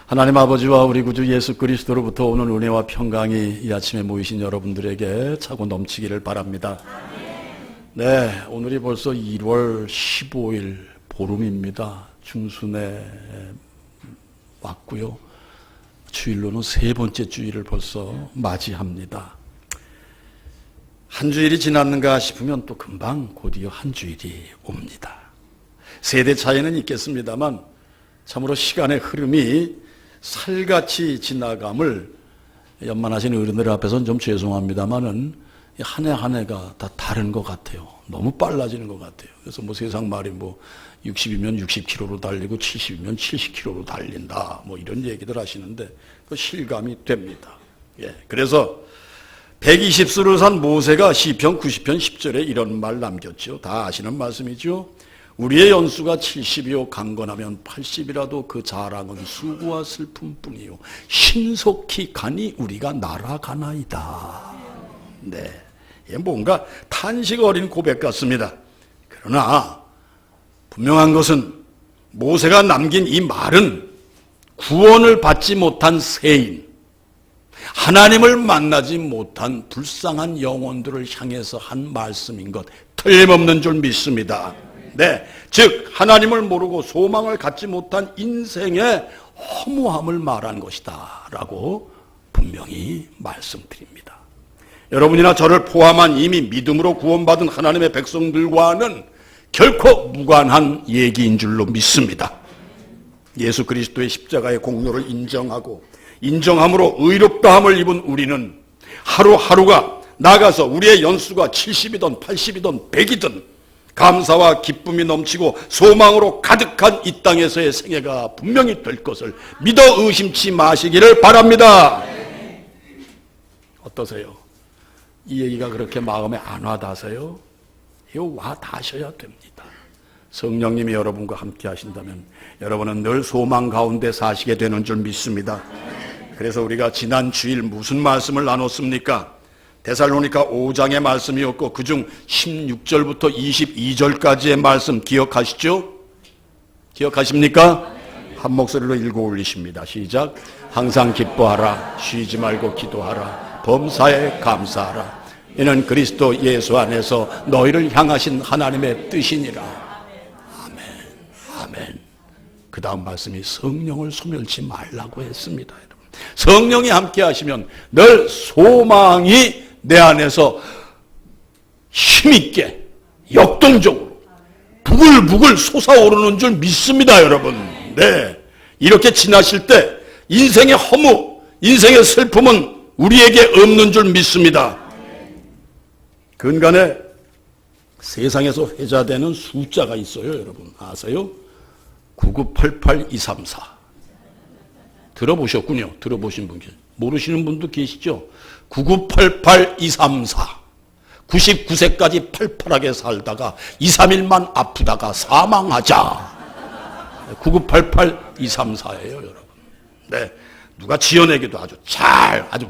하나님 아버지와 우리 구주 예수 그리스도로부터 오는 은혜와 평강이 이 아침에 모이신 여러분들에게 차고 넘치기를 바랍니다. 네, 오늘이 벌써 1월 15일 보름입니다. 중순에 왔고요. 주일로는 세 번째 주일을 벌써 맞이합니다. 한 주일이 지났는가 싶으면 또 금방 곧이어 한 주일이 옵니다. 세대 차이는 있겠습니다만 참으로 시간의 흐름이 살같이 지나감을 연만하신 어른들 앞에서는 좀 죄송합니다만은 한 해 한 해가 다 다른 것 같아요. 너무 빨라지는 것 같아요. 그래서 세상 말이 60이면 60km로 달리고 70이면 70km로 달린다. 이런 얘기들 하시는데 그 실감이 됩니다. 예. 그래서 120수를 산 모세가 시편 90편 10절에 이런 말 남겼죠. 다 아시는 말씀이죠. 우리의 연수가 70이요 강건하면 80이라도 그 자랑은 수고와 슬픔뿐이요 신속히 가니 우리가 날아가나이다. 네, 뭔가 탄식 어린 고백 같습니다. 그러나 분명한 것은 모세가 남긴 이 말은 구원을 받지 못한 세인, 하나님을 만나지 못한 불쌍한 영혼들을 향해서 한 말씀인 것 틀림없는 줄 믿습니다. 네, 즉 하나님을 모르고 소망을 갖지 못한 인생의 허무함을 말한 것이다 라고 분명히 말씀드립니다. 여러분이나 저를 포함한 이미 믿음으로 구원받은 하나님의 백성들과는 결코 무관한 얘기인 줄로 믿습니다. 예수 그리스도의 십자가의 공로를 인정함으로 의롭다함을 입은 우리는 하루하루가 나가서 우리의 연수가 70이든 80이든 100이든 감사와 기쁨이 넘치고 소망으로 가득한 이 땅에서의 생애가 분명히 될 것을 믿어 의심치 마시기를 바랍니다. 어떠세요? 이 얘기가 그렇게 마음에 안 와닿으세요? 이거 와닿으셔야 됩니다. 성령님이 여러분과 함께 하신다면 여러분은 늘 소망 가운데 사시게 되는 줄 믿습니다. 그래서 우리가 지난 주일 무슨 말씀을 나눴습니까? 데살로니가 5장의 말씀이었고 그중 16절부터 22절까지의 말씀 기억하시죠? 기억하십니까? 한 목소리로 읽어 올리십니다. 시작. 항상 기뻐하라. 쉬지 말고 기도하라. 범사에 감사하라. 이는 그리스도 예수 안에서 너희를 향하신 하나님의 뜻이니라. 아멘. 아멘. 그 다음 말씀이 성령을 소멸치 말라고 했습니다. 여러분. 성령이 함께 하시면 늘 소망이 내 안에서 힘있게 역동적으로 부글부글 솟아오르는 줄 믿습니다, 여러분. 네, 이렇게 지나실 때 인생의 허무, 인생의 슬픔은 우리에게 없는 줄 믿습니다. 근간에 세상에서 회자되는 숫자가 있어요, 여러분. 아세요? 9988234. 들어보셨군요. 들어보신 분 계세요. 모르시는 분도 계시죠? 9988234. 99세까지 팔팔하게 살다가 2, 3일만 아프다가 사망하자. 9988234예요, 여러분. 네. 누가 지어내기도 아주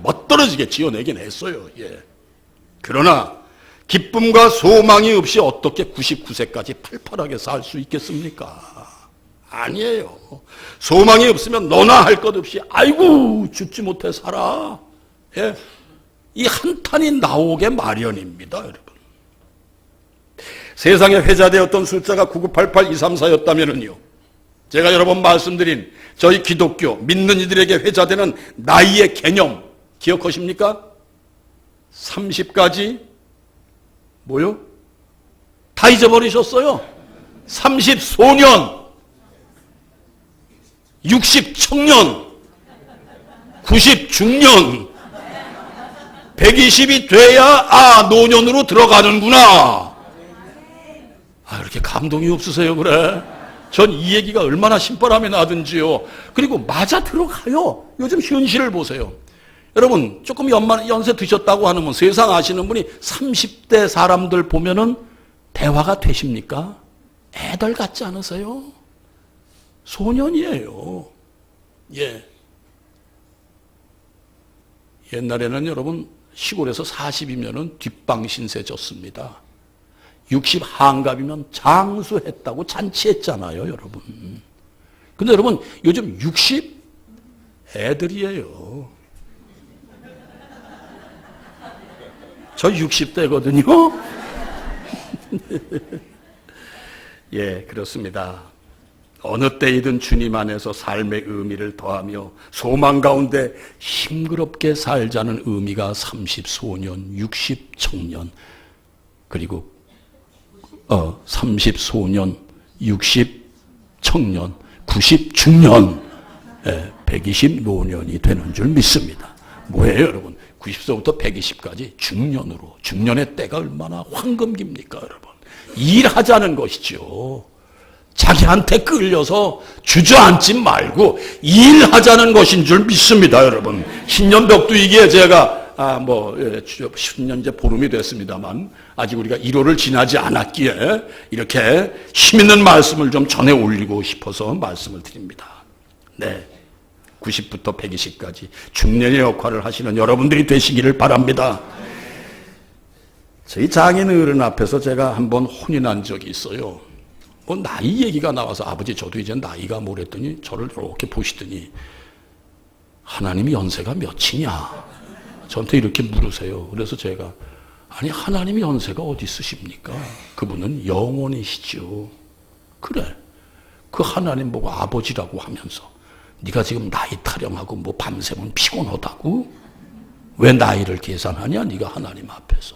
멋들어지게 지어내긴 했어요. 예. 그러나 기쁨과 소망이 없이 어떻게 99세까지 팔팔하게 살 수 있겠습니까? 아니에요. 소망이 없으면 너나 할 것 없이 아이고 죽지 못해 살아. 예. 이 한탄이 나오게 마련입니다, 여러분. 세상에 회자되었던 숫자가 9988234였다면은요. 제가 여러 번 말씀드린 저희 기독교 믿는 이들에게 회자되는 나이의 개념 기억하십니까? 30까지 뭐요? 다 잊어버리셨어요. 30소년, 60청년, 90중년, 120이 돼야 노년으로 들어가는구나. 이렇게 감동이 없으세요? 그래? 전 이 얘기가 얼마나 신바람이 나든지요. 그리고 맞아 들어가요. 요즘 현실을 보세요. 여러분 조금 연세 드셨다고 하는 분, 세상 아시는 분이 30대 사람들 보면은 대화가 되십니까? 애들 같지 않으세요? 소년이에요. 예. 옛날에는 여러분 시골에서 40이면은 뒷방 신세 졌습니다. 60 한갑이면 장수했다고 잔치했잖아요, 여러분. 근데 여러분 요즘 60 애들이에요. 저 60대거든요. 예, 그렇습니다. 어느 때이든 주님 안에서 삶의 의미를 더하며 소망 가운데 힘그럽게 살자는 의미가 30소년, 60청년, 그리고 30소년, 60청년, 90중년, 120노년이 되는 줄 믿습니다. 뭐예요, 여러분? 90세부터 120까지 중년으로, 중년의 때가 얼마나 황금기입니까, 여러분? 일하자는 것이죠. 자기한테 끌려서 주저앉지 말고 일하자는 것인 줄 믿습니다, 여러분. 신년벽두이기에 제가 10년 이제 보름이 됐습니다만 아직 우리가 1호를 지나지 않았기에 이렇게 힘있는 말씀을 좀 전해 올리고 싶어서 말씀을 드립니다. 네, 90부터 120까지 중년의 역할을 하시는 여러분들이 되시기를 바랍니다. 저희 장인 어른 앞에서 제가 한번 혼인한 적이 있어요. 나이 얘기가 나와서 아버지 저도 이제 나이가 뭐랬더니 저를 이렇게 보시더니 하나님이 연세가 몇이냐 저한테 이렇게 물으세요. 그래서 제가 아니 하나님이 연세가 어디 있으십니까? 그분은 영원이시죠. 그래, 그 하나님 보고 아버지라고 하면서 네가 지금 나이 타령하고 뭐 밤새면 피곤하다고? 왜 나이를 계산하냐 네가 하나님 앞에서.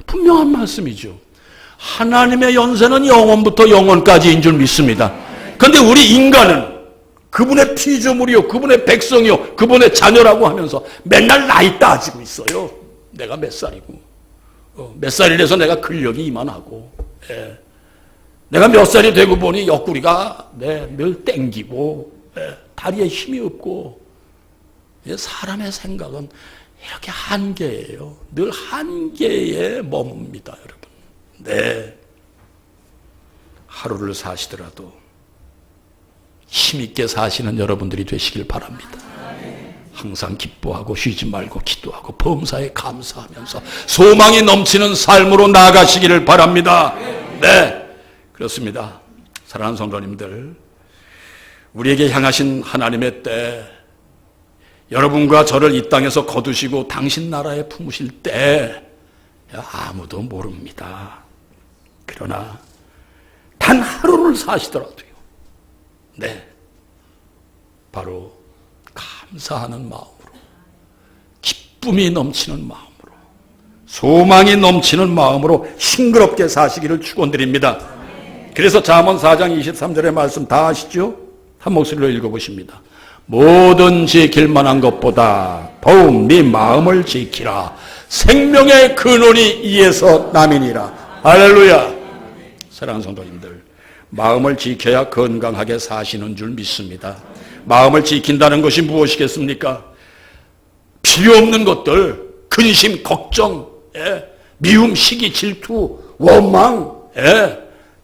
분명한 말씀이죠. 하나님의 연세는 영원부터 영원까지인 줄 믿습니다. 그런데 우리 인간은 그분의 피조물이요, 그분의 백성이요, 그분의 자녀라고 하면서 맨날 나이 따지고 있어요. 내가 몇 살이고, 몇 살이라서 내가 근력이 이만하고, 내가 몇 살이 되고 보니 옆구리가 늘 땡기고, 다리에 힘이 없고. 사람의 생각은 이렇게 한계예요. 늘 한계에 머뭅니다, 여러분. 네, 하루를 사시더라도 힘있게 사시는 여러분들이 되시길 바랍니다. 항상 기뻐하고 쉬지 말고 기도하고 범사에 감사하면서 소망이 넘치는 삶으로 나아가시기를 바랍니다. 네, 그렇습니다. 사랑하는 성도님들, 우리에게 향하신 하나님의 때, 여러분과 저를 이 땅에서 거두시고 당신 나라에 품으실 때 아무도 모릅니다. 그러나 단 하루를 사시더라도요, 네, 바로 감사하는 마음으로, 기쁨이 넘치는 마음으로, 소망이 넘치는 마음으로 싱그럽게 사시기를 축원드립니다. 그래서 잠언 4장 23절의 말씀 다 아시죠? 한 목소리로 읽어보십니다. 모든 지킬 만한 것보다 더욱 네 마음을 지키라. 생명의 근원이 이에서 남이니라. 할렐루야. 사랑하는 성도님들, 마음을 지켜야 건강하게 사시는 줄 믿습니다. 마음을 지킨다는 것이 무엇이겠습니까? 필요 없는 것들, 근심, 걱정, 미움, 시기, 질투, 원망,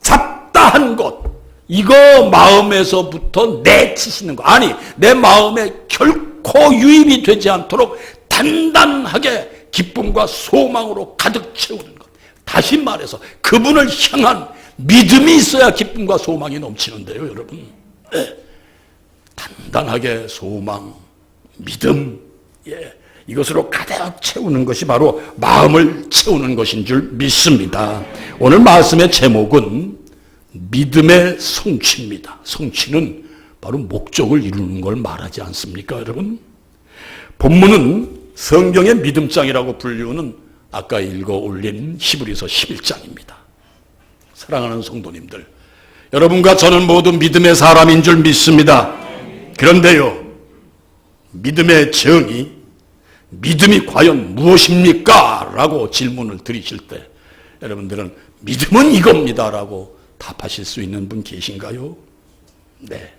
잡다한 것, 이거 마음에서부터 내치시는 거. 아니, 내 마음에 결코 유입이 되지 않도록 단단하게 기쁨과 소망으로 가득 채우는 것. 다시 말해서 그분을 향한 믿음이 있어야 기쁨과 소망이 넘치는데요, 여러분. 단단하게 소망, 믿음, 이것으로 가득 채우는 것이 바로 마음을 채우는 것인 줄 믿습니다. 오늘 말씀의 제목은 믿음의 성취입니다. 성취는 바로 목적을 이루는 걸 말하지 않습니까, 여러분? 본문은 성경의 믿음장이라고 불리우는 아까 읽어 올린 히브리서 11장입니다. 사랑하는 성도님들, 여러분과 저는 모두 믿음의 사람인 줄 믿습니다. 그런데요, 믿음의 정의, 믿음이 과연 무엇입니까? 라고 질문을 드리실 때 여러분들은 믿음은 이겁니다 라고 답하실 수 있는 분 계신가요? 네.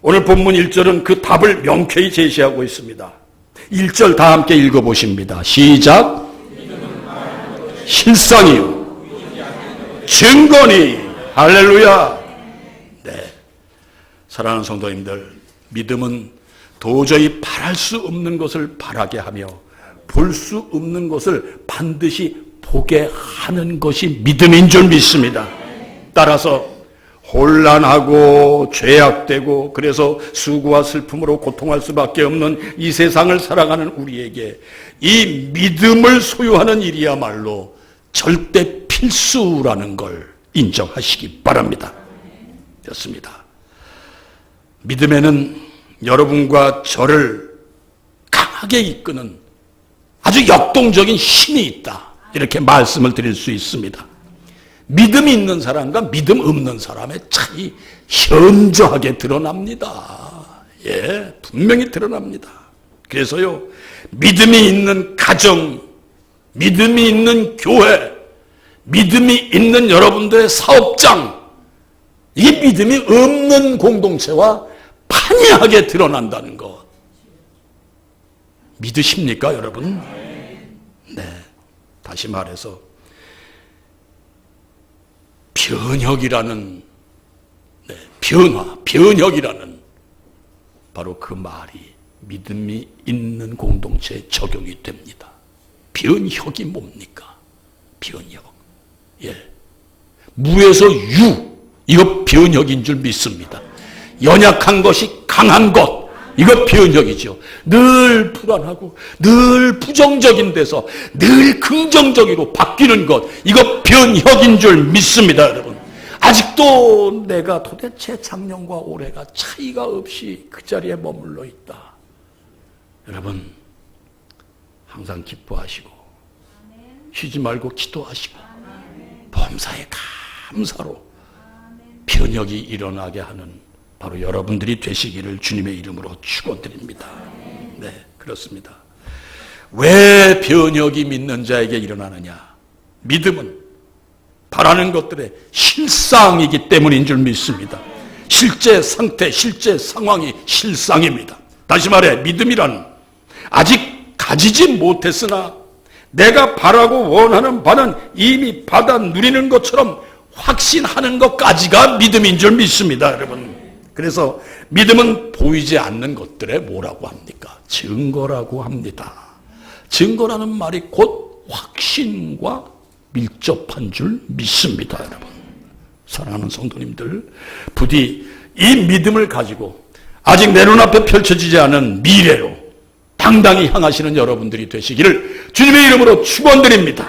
오늘 본문 1절은 그 답을 명쾌히 제시하고 있습니다. 1절 다 함께 읽어보십니다. 시작. 실상이요 증거니. 할렐루야. 네, 사랑하는 성도님들, 믿음은 도저히 바랄 수 없는 것을 바라게 하며 볼 수 없는 것을 반드시 보게 하는 것이 믿음인 줄 믿습니다. 따라서 혼란하고 죄악되고 그래서 수고와 슬픔으로 고통할 수밖에 없는 이 세상을 살아가는 우리에게 이 믿음을 소유하는 일이야말로 절대 필수라는 걸 인정하시기 바랍니다. 그렇습니다. 믿음에는 여러분과 저를 강하게 이끄는 아주 역동적인 힘이 있다. 이렇게 말씀을 드릴 수 있습니다. 믿음이 있는 사람과 믿음 없는 사람의 차이 현저하게 드러납니다. 예, 분명히 드러납니다. 그래서요, 믿음이 있는 가정, 믿음이 있는 교회, 믿음이 있는 여러분들의 사업장, 이 믿음이 없는 공동체와 판이하게 드러난다는 것. 믿으십니까, 여러분? 네. 다시 말해서 변혁이라는 변혁이라는 바로 그 말이 믿음이 있는 공동체에 적용이 됩니다. 변혁이 뭡니까? 변혁. 예. 무에서 유, 이거 변혁인 줄 믿습니다. 연약한 것이 강한 것, 이거 변혁이죠. 늘 불안하고 늘 부정적인 데서 늘 긍정적으로 바뀌는 것, 이거 변혁인 줄 믿습니다, 여러분. 아직도 내가 도대체 작년과 올해가 차이가 없이 그 자리에 머물러 있다. 여러분, 항상 기뻐하시고 쉬지 말고 기도하시고 범사에 감사로 변혁이 일어나게 하는 바로 여러분들이 되시기를 주님의 이름으로 축원드립니다. 네, 그렇습니다. 왜 변혁이 믿는 자에게 일어나느냐? 믿음은 바라는 것들의 실상이기 때문인 줄 믿습니다. 실제 상태, 실제 상황이 실상입니다. 다시 말해, 믿음이란 아직 가지지 못했으나 내가 바라고 원하는 바는 이미 받아 누리는 것처럼 확신하는 것까지가 믿음인 줄 믿습니다, 여러분. 그래서 믿음은 보이지 않는 것들에 뭐라고 합니까? 증거라고 합니다. 증거라는 말이 곧 확신과 밀접한 줄 믿습니다, 여러분. 사랑하는 성도님들, 부디 이 믿음을 가지고 아직 내 눈앞에 펼쳐지지 않은 미래로 당당히 향하시는 여러분들이 되시기를 주님의 이름으로 축원드립니다.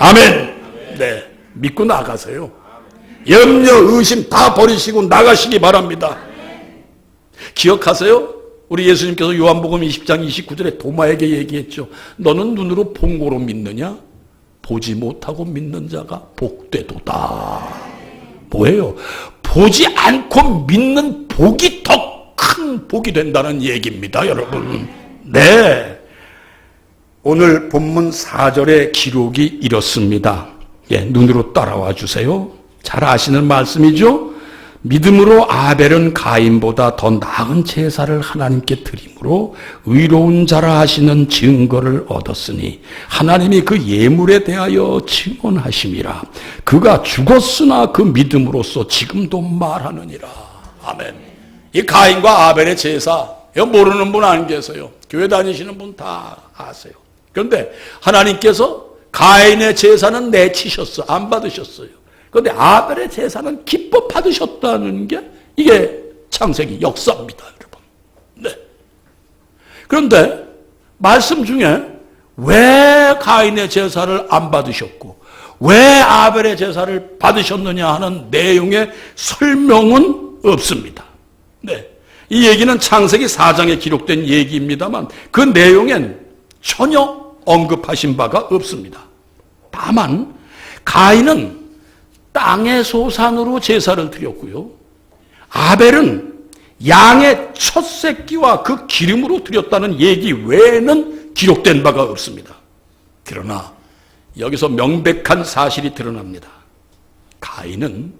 아멘. 네, 믿고 나가세요. 염려, 의심 다 버리시고 나가시기 바랍니다. 기억하세요? 우리 예수님께서 요한복음 20장 29절에 도마에게 얘기했죠. 너는 눈으로 본 거로 믿느냐? 보지 못하고 믿는 자가 복되도다. 뭐예요? 보지 않고 믿는 복이 더 큰 복이 된다는 얘기입니다, 여러분. 네. 오늘 본문 4절의 기록이 이렇습니다. 예, 눈으로 따라와 주세요. 잘 아시는 말씀이죠? 믿음으로 아벨은 가인보다 더 나은 제사를 하나님께 드림으로 의로운 자라 하시는 증거를 얻었으니 하나님이 그 예물에 대하여 증언하심이라. 그가 죽었으나 그 믿음으로써 지금도 말하느니라. 아멘. 이 가인과 아벨의 제사, 이거 모르는 분 안 계세요. 교회 다니시는 분 다 아세요. 그런데 하나님께서 가인의 제사는 내치셨어. 안 받으셨어요. 그런데 아벨의 제사는 기뻐 받으셨다는 게 이게 창세기 역사입니다, 여러분. 네. 그런데 말씀 중에 왜 가인의 제사를 안 받으셨고 왜 아벨의 제사를 받으셨느냐 하는 내용의 설명은 없습니다. 네. 이 얘기는 창세기 4장에 기록된 얘기입니다만 그 내용엔 전혀 언급하신 바가 없습니다. 다만 가인은 땅의 소산으로 제사를 드렸고요. 아벨은 양의 첫 새끼와 그 기름으로 드렸다는 얘기 외에는 기록된 바가 없습니다. 그러나 여기서 명백한 사실이 드러납니다. 가인은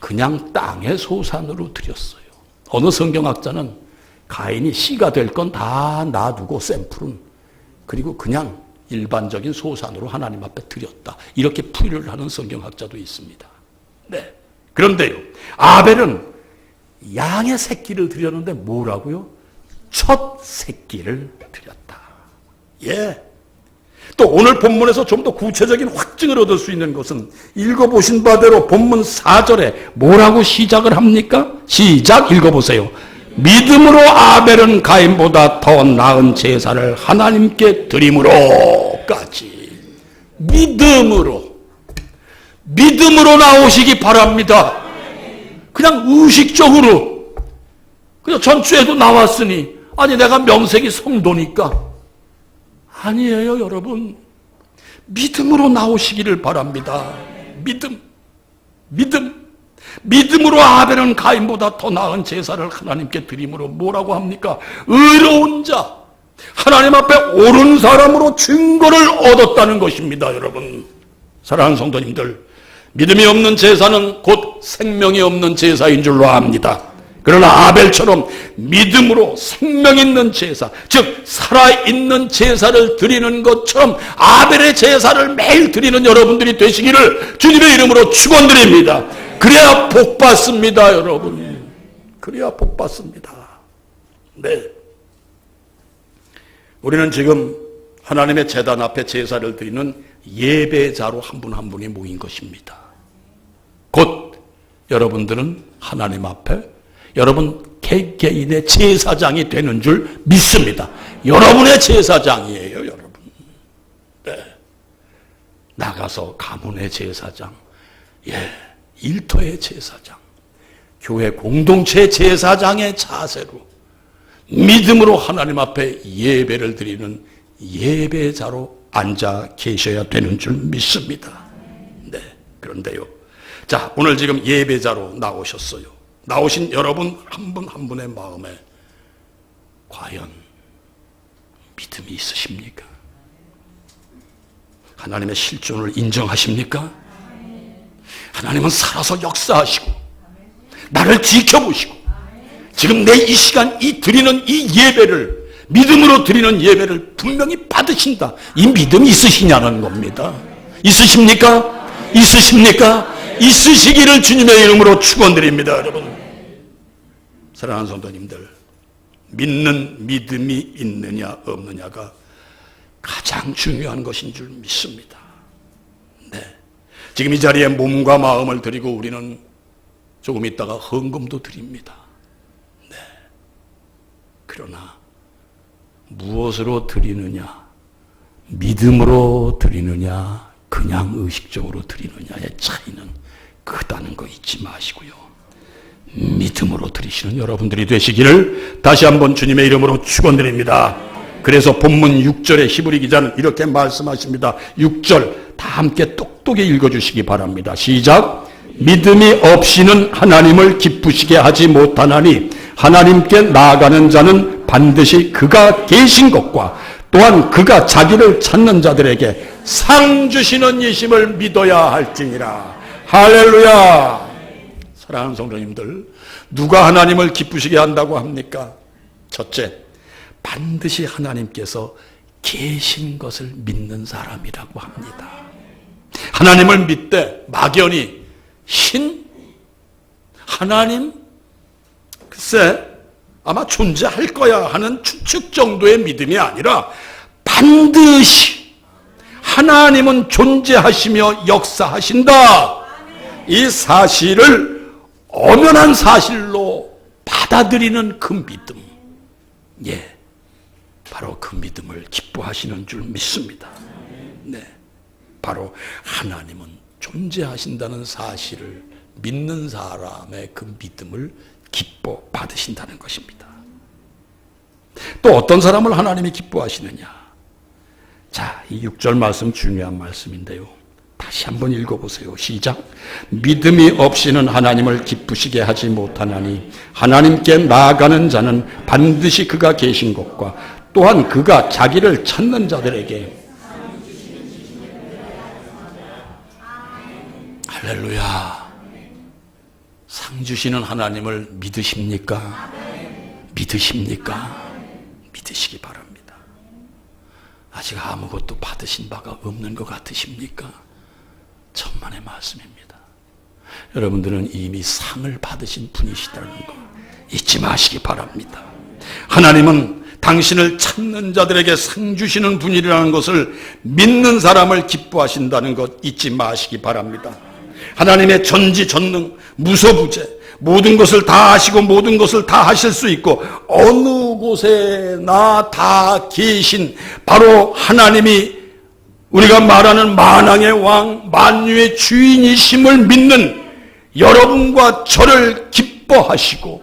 그냥 땅의 소산으로 드렸어요. 어느 성경학자는 가인이 씨가 될 건 다 놔두고 샘플은 그리고 그냥 일반적인 소산으로 하나님 앞에 드렸다. 이렇게 풀이를 하는 성경학자도 있습니다. 네. 그런데요, 아벨은 양의 새끼를 드렸는데 뭐라고요? 첫 새끼를 드렸다. 예. 또 오늘 본문에서 좀 더 구체적인 확증을 얻을 수 있는 것은 읽어보신 바대로 본문 4절에 뭐라고 시작을 합니까? 시작 읽어보세요. 믿음으로 아벨은 가인보다 더 나은 제사를 하나님께 드림으로까지. 믿음으로 나오시기 바랍니다. 그냥 의식적으로 그냥 전주에도 나왔으니 아니 내가 명색이 성도니까 아니에요. 여러분 믿음으로 나오시기를 바랍니다. 믿음으로 아벨은 가인보다 더 나은 제사를 하나님께 드림으로 뭐라고 합니까? 의로운 자, 하나님 앞에 옳은 사람으로 증거를 얻었다는 것입니다. 여러분 사랑하는 성도님들, 믿음이 없는 제사는 곧 생명이 없는 제사인 줄로 압니다. 그러나 아벨처럼 믿음으로 생명 있는 제사, 즉 살아있는 제사를 드리는 것처럼 아벨의 제사를 매일 드리는 여러분들이 되시기를 주님의 이름으로 축원드립니다. 그래야 복 받습니다. 여러분 그래야 복 받습니다. 네, 우리는 지금 하나님의 제단 앞에 제사를 드리는 예배자로 한 분 한 분이 모인 것입니다. 곧 여러분들은 하나님 앞에 여러분 개개인의 제사장이 되는 줄 믿습니다. 여러분의 제사장이에요. 여러분. 네. 나가서 가문의 제사장, 일터의 제사장, 교회 공동체 제사장의 자세로 믿음으로 하나님 앞에 예배를 드리는 예배자로 앉아 계셔야 되는 줄 믿습니다. 네, 그런데요. 자, 오늘 지금 예배자로 나오셨어요. 나오신 여러분 한 분 한 분의 마음에 과연 믿음이 있으십니까? 하나님의 실존을 인정하십니까? 하나님은 살아서 역사하시고 나를 지켜보시고 지금 내 이 시간 드리는 이 예배를 믿음으로 드리는 예배를 분명히 받으신다. 이 믿음이 있으시냐는 겁니다. 있으십니까? 있으십니까? 있으시기를 주님의 이름으로 축원드립니다. 여러분 사랑하는 성도님들, 믿는 믿음이 있느냐 없느냐가 가장 중요한 것인 줄 믿습니다. 네, 지금 이 자리에 몸과 마음을 드리고 우리는 조금 있다가 헌금도 드립니다. 네, 그러나 무엇으로 드리느냐, 믿음으로 드리느냐 그냥 의식적으로 드리느냐의 차이는 크다는 거 잊지 마시고요. 믿음으로 드리시는 여러분들이 되시기를 다시 한번 주님의 이름으로 축원드립니다. 그래서 본문 6절에 히브리 기자는 이렇게 말씀하십니다. 6절 다 함께 똑똑히 읽어주시기 바랍니다. 시작. 믿음이 없이는 하나님을 기쁘시게 하지 못하나니 하나님께 나아가는 자는 반드시 그가 계신 것과 또한 그가 자기를 찾는 자들에게 상 주시는 이심을 믿어야 할지니라. 할렐루야. 사랑하는 성도님들, 누가 하나님을 기쁘시게 한다고 합니까? 첫째, 반드시 하나님께서 계신 것을 믿는 사람이라고 합니다. 하나님을 믿되 막연히 신? 하나님? 글쎄 아마 존재할 거야 하는 추측 정도의 믿음이 아니라 반드시 하나님은 존재하시며 역사하신다. 이 사실을 엄연한 사실로 받아들이는 그 믿음, 바로 그 믿음을 기뻐하시는 줄 믿습니다. 네, 바로 하나님은 존재하신다는 사실을 믿는 사람의 그 믿음을 기뻐 받으신다는 것입니다. 또 어떤 사람을 하나님이 기뻐하시느냐? 자, 이 6절 말씀 중요한 말씀인데요. 다시 한번 읽어보세요. 시작. 믿음이 없이는 하나님을 기쁘시게 하지 못하나니 하나님께 나아가는 자는 반드시 그가 계신 것과 또한 그가 자기를 찾는 자들에게 할렐루야. 상 주시는 하나님을 믿으십니까? 믿으십니까? 믿으시기 바랍니다. 아직 아무것도 받으신 바가 없는 것 같으십니까? 천만의 말씀입니다. 여러분들은 이미 상을 받으신 분이시다는 거 잊지 마시기 바랍니다. 하나님은 당신을 찾는 자들에게 상 주시는 분이라는 것을 믿는 사람을 기뻐하신다는 것 잊지 마시기 바랍니다. 하나님의 전지전능, 무소부재, 모든 것을 다 아시고 모든 것을 다 하실 수 있고 어느 곳에나 다 계신 바로 하나님이 우리가 말하는 만왕의 왕, 만유의 주인이심을 믿는 여러분과 저를 기뻐하시고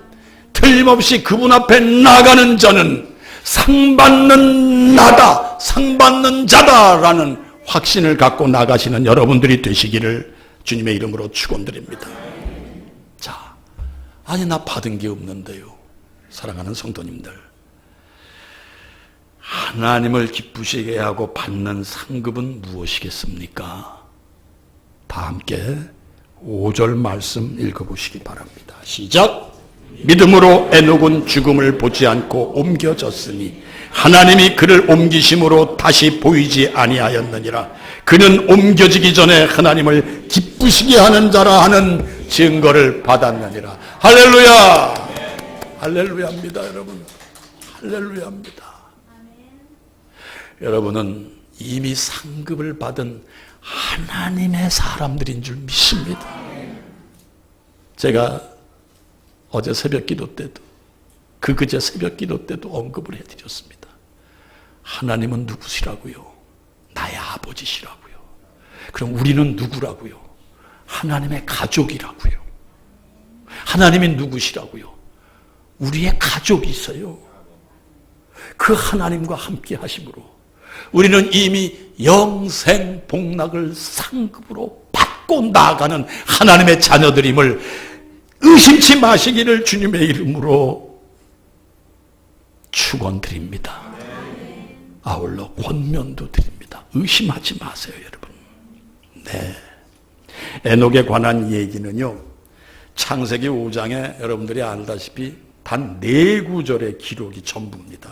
틀림없이 그분 앞에 나가는 자는 상받는 나다, 상받는 자다라는 확신을 갖고 나가시는 여러분들이 되시기를 주님의 이름으로 축원드립니다. 자, 아니 나 받은 게 없는데요. 사랑하는 성도님들, 하나님을 기쁘시게 하고 받는 상급은 무엇이겠습니까? 다 함께 5절 말씀 읽어보시기 바랍니다. 시작! 믿음으로 에녹은 죽음을 보지 않고 옮겨졌으니 하나님이 그를 옮기심으로 다시 보이지 아니하였느니라. 그는 옮겨지기 전에 하나님을 기쁘시게 하는 자라 하는 증거를 받았느니라. 할렐루야! 할렐루야입니다, 여러분. 할렐루야입니다. 여러분은 이미 상급을 받은 하나님의 사람들인 줄 믿습니다. 제가 어제 새벽 기도 때도 그제 새벽 기도 때도 언급을 해드렸습니다. 하나님은 누구시라고요? 나의 아버지시라고요. 그럼 우리는 누구라고요? 하나님의 가족이라고요. 하나님이 누구시라고요? 우리의 가족이 있어요. 그 하나님과 함께 하심으로 우리는 이미 영생 복락을 상급으로 받고 나아가는 하나님의 자녀들임을 의심치 마시기를 주님의 이름으로 축원드립니다. 아울러 권면도 드립니다. 의심하지 마세요, 여러분. 네. 에녹에 관한 얘기는요, 창세기 5장에 여러분들이 알다시피 단 4구절의 기록이 전부입니다.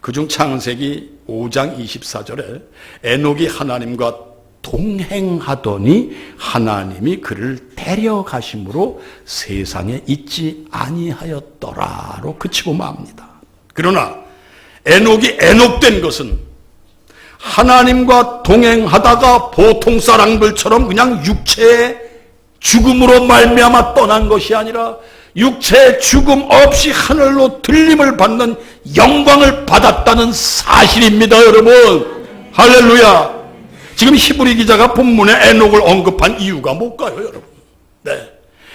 그중 창세기 5장 24절에 에녹이 하나님과 동행하더니 하나님이 그를 데려가심으로 세상에 있지 아니하였더라로 그치고 맙니다. 그러나 에녹이 에녹된 것은 하나님과 동행하다가 보통 사람들처럼 그냥 육체의 죽음으로 말미암아 떠난 것이 아니라 육체의 죽음 없이 하늘로 들림을 받는 영광을 받았다는 사실입니다, 여러분. 할렐루야. 지금 히브리 기자가 본문에 에녹을 언급한 이유가 뭘까요, 여러분? 네.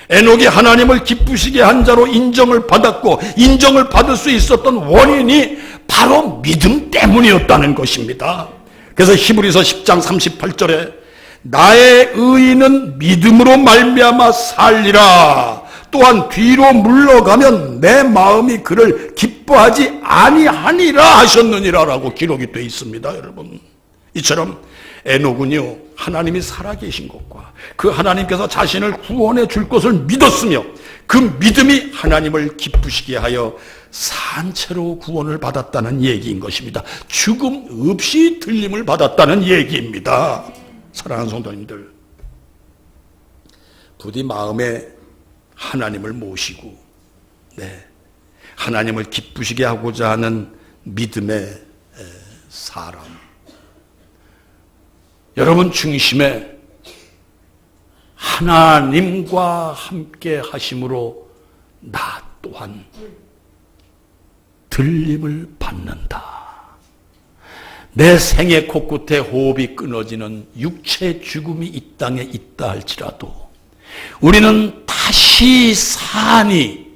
에녹이 하나님을 기쁘시게 한 자로 인정을 받았고 인정을 받을 수 있었던 원인이 바로 믿음 때문이었다는 것입니다. 그래서 히브리서 10장 38절에 나의 의인은 믿음으로 말미암아 살리라. 또한 뒤로 물러가면 내 마음이 그를 기뻐하지 아니하니라 하셨느니라라고 기록이 되어 있습니다, 여러분. 이처럼 에녹은요, 하나님이 살아계신 것과 그 하나님께서 자신을 구원해 줄 것을 믿었으며 그 믿음이 하나님을 기쁘시게 하여 산채로 구원을 받았다는 얘기인 것입니다. 죽음 없이 들림을 받았다는 얘기입니다. 사랑하는 성도님들, 부디 마음에 하나님을 모시고 하나님을 기쁘시게 하고자 하는 믿음의 사람, 여러분 중심에 하나님과 함께 하심으로 나 또한 들림을 받는다. 내 생의 코끝에 호흡이 끊어지는 육체 죽음이 이 땅에 있다 할지라도 우리는 다시 사니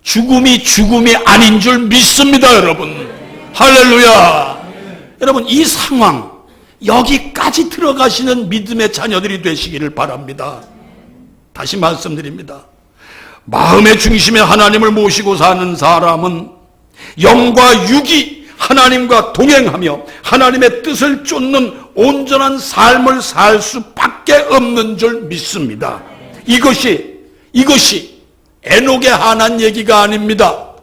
죽음이 아닌 줄 믿습니다, 여러분. 할렐루야. 여러분, 이 상황 여기까지 들어가시는 믿음의 자녀들이 되시기를 바랍니다. 다시 말씀드립니다. 마음의 중심에 하나님을 모시고 사는 사람은 영과 육이 하나님과 동행하며 하나님의 뜻을 쫓는 온전한 삶을 살 수밖에 없는 줄 믿습니다. 이것이 에녹에 한한 얘기가 아닙니다.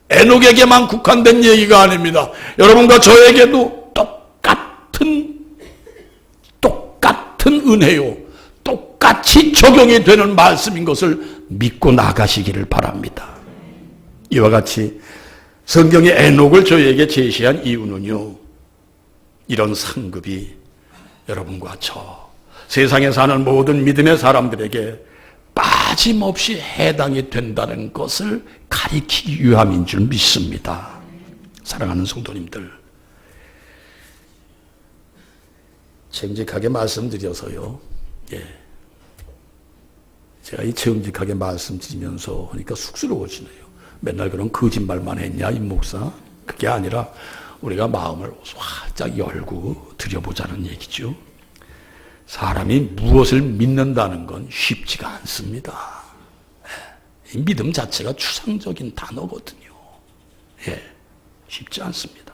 에녹에게만 국한된 얘기가 아닙니다. 여러분과 저에게도 똑같은 은혜요, 똑같이 적용이 되는 말씀인 것을 믿고 나가시기를 바랍니다. 이와 같이 성경이 에녹을 저희에게 제시한 이유는요, 이런 상급이 여러분과 저 세상에 사는 모든 믿음의 사람들에게 빠짐없이 해당이 된다는 것을 가리키기 위함인 줄 믿습니다. 사랑하는 성도님들, 정직하게 말씀드려서요, 제가 이 정직하게 말씀드리면서 하니까 쑥스러워지네요. 맨날 그런 거짓말만 했냐, 이 목사? 그게 아니라 우리가 마음을 활짝 열고 드려보자는 얘기죠. 사람이 무엇을 믿는다는 건 쉽지가 않습니다. 이 믿음 자체가 추상적인 단어거든요. 쉽지 않습니다.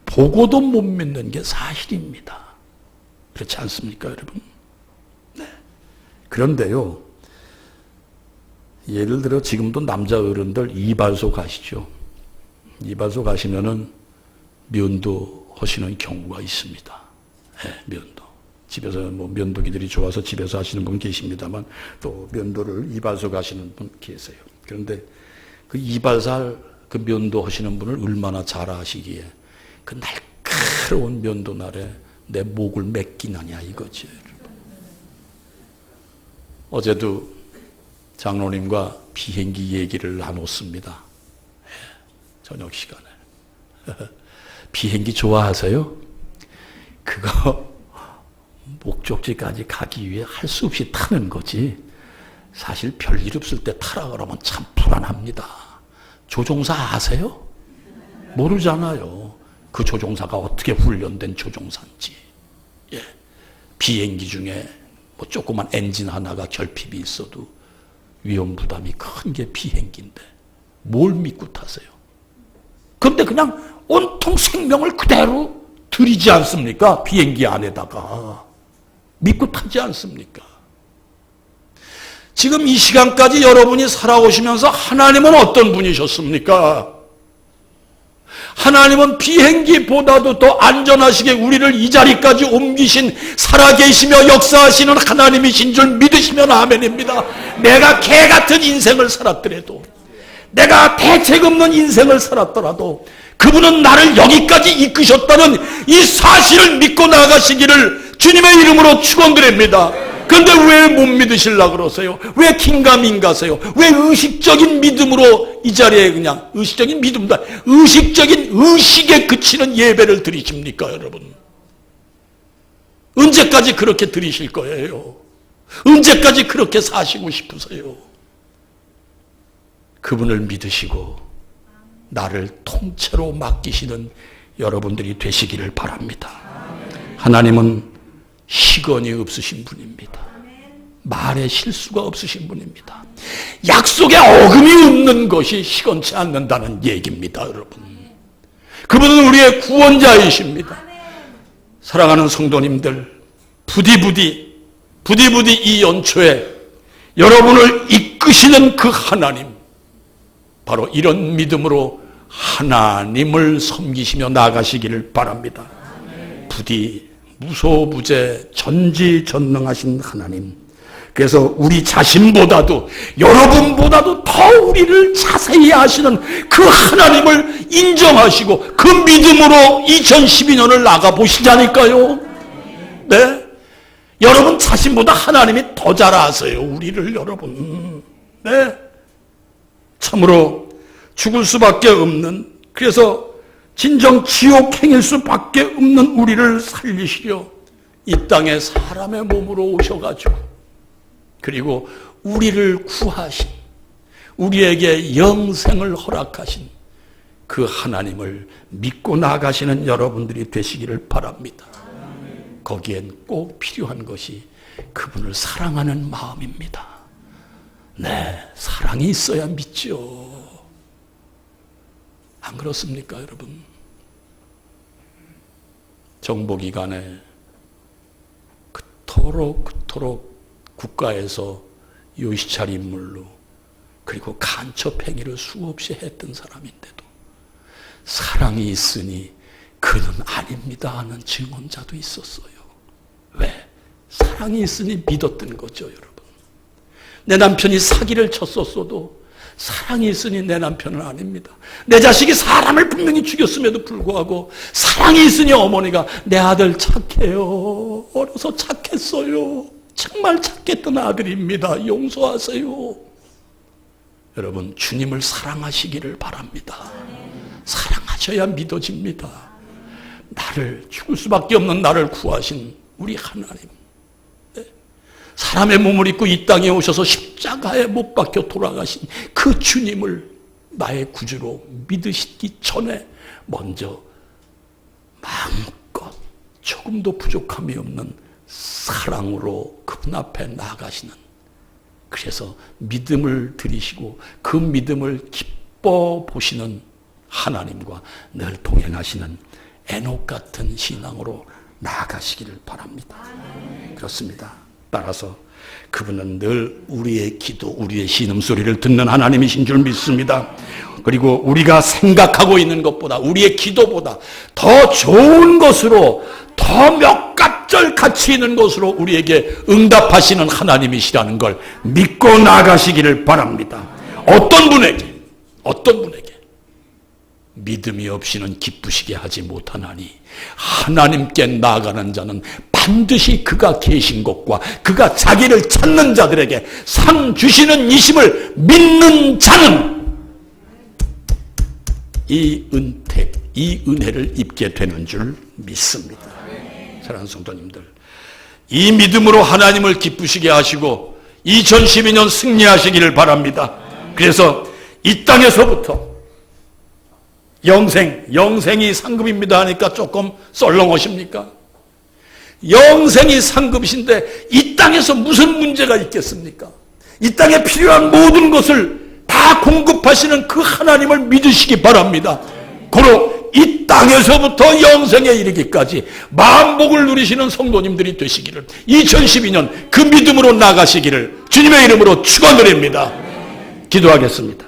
보고도 못 믿는 게 사실입니다. 그렇지 않습니까, 여러분? 네. 그런데요, 예를 들어 지금도 남자 어른들 이발소 가시죠. 이발소 가시면은 면도 하시는 경우가 있습니다. 면도. 집에서 뭐 면도기들이 좋아서 집에서 하시는 분 계십니다만 또 면도를 이발소 가시는 분 계세요. 그런데 그 이발살 그 면도 하시는 분을 얼마나 잘 아시기에 그 날카로운 면도 날에 내 목을 맡기느냐 이거죠. 어제도 장로님과 비행기 얘기를 나눴습니다. 저녁 시간에. 비행기 좋아하세요? 그거 목적지까지 가기 위해 할 수 없이 타는 거지. 사실 별일 없을 때 타라 그러면 참 불안합니다. 조종사 아세요? 모르잖아요. 그 조종사가 어떻게 훈련된 조종사인지. 비행기 중에 뭐 조그만 엔진 하나가 결핍이 있어도 위험 부담이 큰 게 비행기인데 뭘 믿고 타세요? 그런데 그냥 온통 생명을 그대로 들이지 않습니까? 비행기 안에다가 믿고 타지 않습니까? 지금 이 시간까지 여러분이 살아오시면서 하나님은 어떤 분이셨습니까? 하나님은 비행기보다도 더 안전하시게 우리를 이 자리까지 옮기신 살아계시며 역사하시는 하나님이신 줄 믿으시면 아멘입니다. 내가 개 같은 인생을 살았더라도, 내가 대책 없는 인생을 살았더라도 그분은 나를 여기까지 이끄셨다는 이 사실을 믿고 나가시기를 주님의 이름으로 축원드립니다. 그런데 왜 못 믿으시려고 그러세요? 왜 긴가민가세요? 왜 의식적인 믿음으로 이 자리에 그냥 의식적인 믿음다, 의식적인 의식에 그치는 예배를 드리십니까, 여러분? 언제까지 그렇게 드리실 거예요? 언제까지 그렇게 사시고 싶으세요? 그분을 믿으시고 나를 통째로 맡기시는 여러분들이 되시기를 바랍니다. 하나님은 시건이 없으신 분입니다. 말에 실수가 없으신 분입니다. 약속에 어금이 없는 것이 시건치 않는다는 얘기입니다, 여러분. 그분은 우리의 구원자이십니다. 사랑하는 성도님들, 부디부디 이 연초에 여러분을 이끄시는 그 하나님, 바로 이런 믿음으로 하나님을 섬기시며 나가시기를 바랍니다. 부디 무소부재 전지전능하신 하나님, 그래서 우리 자신보다도 여러분보다도 더 우리를 자세히 아시는 그 하나님을 인정하시고 그 믿음으로 2012년을 나가보시자니까요. 네? 여러분 자신보다 하나님이 더 잘 아세요, 우리를. 여러분. 네? 참으로 죽을 수밖에 없는, 그래서 진정 지옥행일 수밖에 없는 우리를 살리시려 이 땅에 사람의 몸으로 오셔가지고, 그리고 우리를 구하신, 우리에게 영생을 허락하신 그 하나님을 믿고 나가시는 여러분들이 되시기를 바랍니다. 거기엔 꼭 필요한 것이 그분을 사랑하는 마음입니다. 네, 사랑이 있어야 믿죠. 안 그렇습니까, 여러분? 정보기간에 그토록 국가에서 요시찰 인물로, 그리고 간첩 행위를 수없이 했던 사람인데도 사랑이 있으니 그는 아닙니다 하는 증언자도 있었어요. 왜? 사랑이 있으니 믿었던 거죠, 여러분. 내 남편이 사기를 쳤었어도 사랑이 있으니 내 남편은 아닙니다. 내 자식이 사람을 분명히 죽였음에도 불구하고 사랑이 있으니 어머니가 내 아들 착해요. 어려서 착했어요. 정말 착했던 아들입니다. 용서하세요. 여러분, 주님을 사랑하시기를 바랍니다. 사랑하셔야 믿어집니다. 나를, 죽을 수밖에 없는 나를 구하신 우리 하나님, 사람의 몸을 입고 이 땅에 오셔서 십자가에 못 박혀 돌아가신 그 주님을 나의 구주로 믿으시기 전에 먼저 마음껏 조금도 부족함이 없는 사랑으로 그분 앞에 나아가시는, 그래서 믿음을 드리시고 그 믿음을 기뻐 보시는 하나님과 늘 동행하시는 에녹 같은 신앙으로 나아가시기를 바랍니다. 그렇습니다. 따라서 그분은 늘 우리의 기도, 우리의 신음소리를 듣는 하나님이신 줄 믿습니다. 그리고 우리가 생각하고 있는 것보다, 우리의 기도보다 더 좋은 것으로, 더 몇 갑절 가치 있는 것으로 우리에게 응답하시는 하나님이시라는 걸 믿고 나아가시기를 바랍니다. 어떤 분에게 믿음이 없이는 기쁘시게 하지 못하나니 하나님께 나아가는 자는 반드시 그가 계신 것과 그가 자기를 찾는 자들에게 상 주시는 이심을 믿는 자는 이 은택, 이 은혜를 입게 되는 줄 믿습니다. 사랑하는 성도님들, 이 믿음으로 하나님을 기쁘시게 하시고 2012년 승리하시기를 바랍니다. 그래서 이 땅에서부터 영생이 상급입니다 하니까 조금 썰렁하십니까? 영생이 상급이신데 이 땅에서 무슨 문제가 있겠습니까? 이 땅에 필요한 모든 것을 다 공급하시는 그 하나님을 믿으시기 바랍니다. 고로 이 땅에서부터 영생에 이르기까지 만복을 누리시는 성도님들이 되시기를, 2012년 그 믿음으로 나가시기를 주님의 이름으로 축원드립니다. 기도하겠습니다.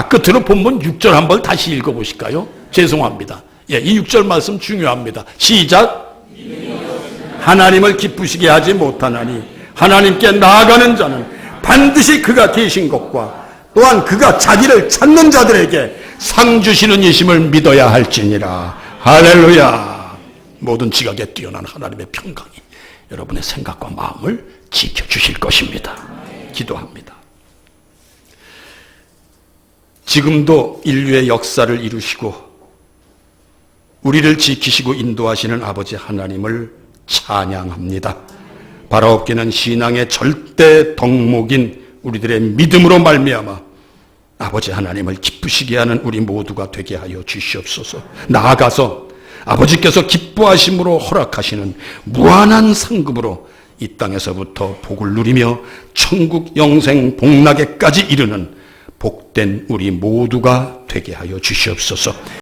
끝으로 본문 6절 한번 다시 읽어보실까요? 죄송합니다. 이 6절 말씀 중요합니다. 시작. 하나님을 기쁘시게 하지 못하나니 하나님께 나아가는 자는 반드시 그가 계신 것과 또한 그가 자기를 찾는 자들에게 상 주시는 이심을 믿어야 할지니라. 할렐루야. 모든 지각에 뛰어난 하나님의 평강이 여러분의 생각과 마음을 지켜주실 것입니다. 기도합니다. 지금도 인류의 역사를 이루시고 우리를 지키시고 인도하시는 아버지 하나님을 찬양합니다. 바라옵기는 신앙의 절대 덕목인 우리들의 믿음으로 말미암아 아버지 하나님을 기쁘시게 하는 우리 모두가 되게 하여 주시옵소서. 나아가서 아버지께서 기뻐하심으로 허락하시는 무한한 상급으로 이 땅에서부터 복을 누리며 천국 영생 복락에까지 이르는 복된 우리 모두가 되게 하여 주시옵소서.